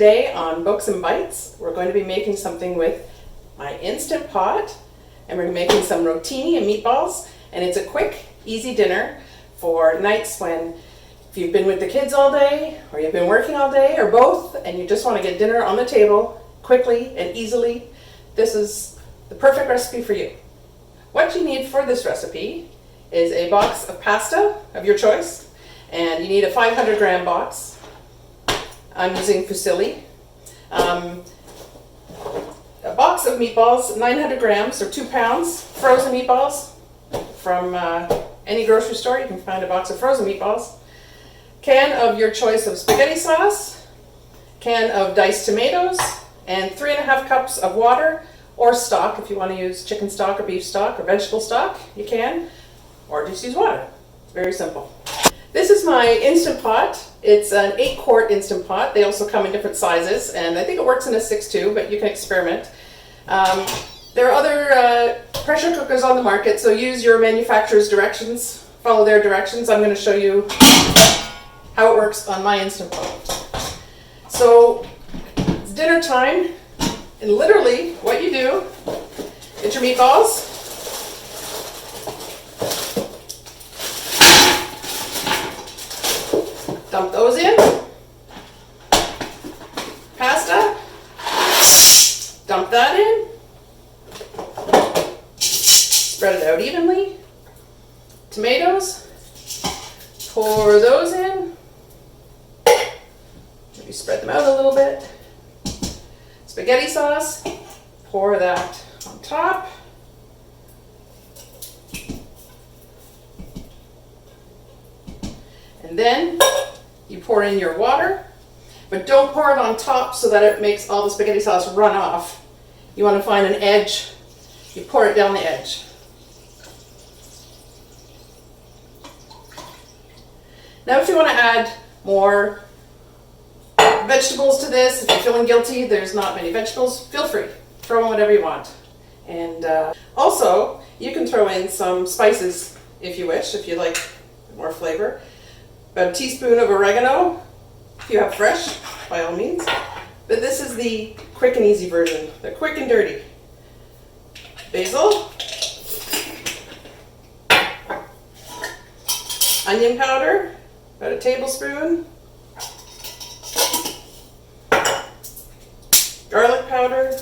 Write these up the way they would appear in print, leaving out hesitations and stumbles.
Today on Books and Bites, we're going to be making something with my Instant Pot, and we're making some rotini and meatballs, and it's a quick, easy dinner for nights when if you've been with the kids all day, or you've been working all day, or both, and you just want to get dinner on the table quickly and easily. This is the perfect recipe for you. What you need for this recipe is a box of pasta of your choice, and you need a 500 gram box. I'm using fusilli. A box of meatballs, 900 grams or 2 pounds, frozen meatballs from any grocery store. You can find a box of frozen meatballs. Can of your choice of spaghetti sauce, can of diced tomatoes, and 3.5 cups of water or stock. If you want to use chicken stock or beef stock or vegetable stock, you can, or just use water. It's very simple. This is my Instant Pot. It's an 8-quart Instant Pot. They also come in different sizes, and I think it works in a 6 too, but you can experiment. There are other pressure cookers on the market, so use your manufacturer's directions. Follow their directions. I'm going to show you how it works on my Instant Pot. So it's dinner time, and literally what you do, get your meatballs, dump those in. Pasta, dump that in. Spread it out evenly. Tomatoes, pour those in. Maybe spread them out a little bit. Spaghetti sauce, pour that on top. And then you pour in your water, but don't pour it on top so that it makes all the spaghetti sauce run off. You want to find an edge. You pour it down the edge. Now if you want to add more vegetables to this, if you're feeling guilty, there's not many vegetables, feel free. Throw in whatever you want. And also, you can throw in some spices if you wish, if you like more flavor. About a teaspoon of oregano, if you have fresh, by all means. But this is the quick and easy version, the quick and dirty. Basil, onion powder, about a tablespoon, garlic powder.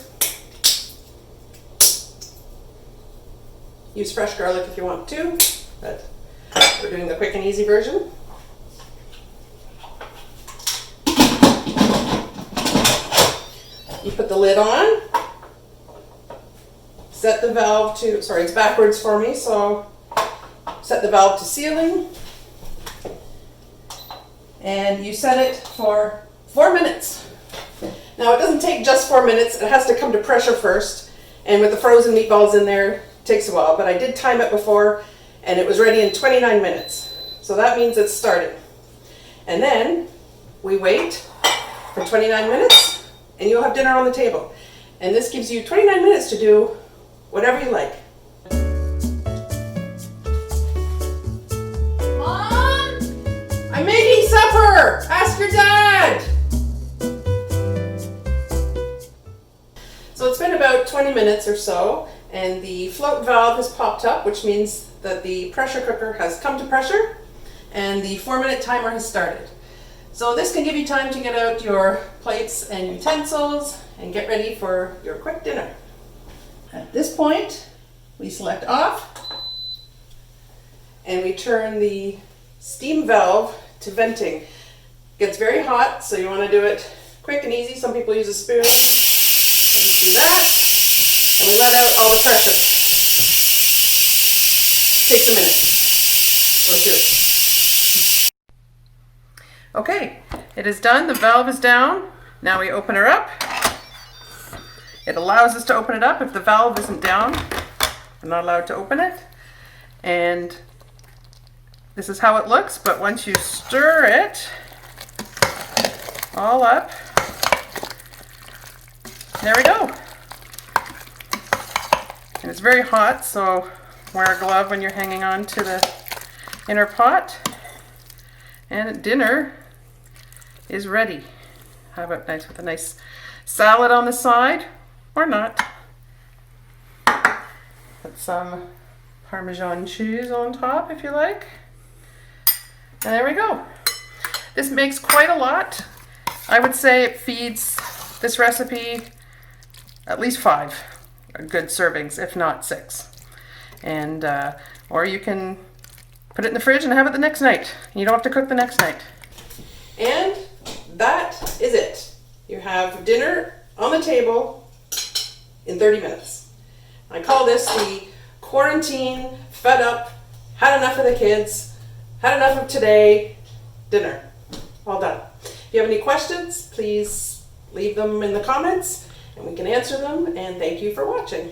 Use fresh garlic if you want to, but we're doing the quick and easy version. You put the lid on, set the valve to, sorry, it's backwards for me, so set the valve to sealing, and you set it for 4 minutes. Now it doesn't take just 4 minutes, it has to come to pressure first, and with the frozen meatballs in there, it takes a while, but I did time it before, and it was ready in 29 minutes. So that means it's started. And then we wait for 29 minutes, and you'll have dinner on the table. And this gives you 29 minutes to do whatever you like. Mom! I'm making supper! Ask your dad! So it's been about 20 minutes or so, and the float valve has popped up, which means that the pressure cooker has come to pressure, and the 4-minute timer has started. So this can give you time to get out your plates and utensils and get ready for your quick dinner. At this point, we select off and we turn the steam valve to venting. It gets very hot, so you want to do it quick and easy. Some people use a spoon. So just do that, and we let out all the pressure. Takes a minute or two. Okay, it is done. The valve is down. Now we open her up. It allows us to open it up. If the valve isn't down, I'm not allowed to open it. And this is how it looks, but once you stir it all up, there we go. And it's very hot, so wear a glove when you're hanging on to the inner pot. And dinner is ready. have it nice with a nice salad on the side, or not. Put some Parmesan cheese on top if you like. And there we go. This makes quite a lot. I would say it feeds this recipe at least 5 good servings, if not 6. And or you can put it in the fridge and have it the next night. You don't have to cook the next night. And that is it. You have dinner on the table in 30 minutes. I call this the quarantine, fed up, had enough of the kids, had enough of today dinner. All done. If you have any questions, please leave them in the comments and we can answer them. And thank you for watching.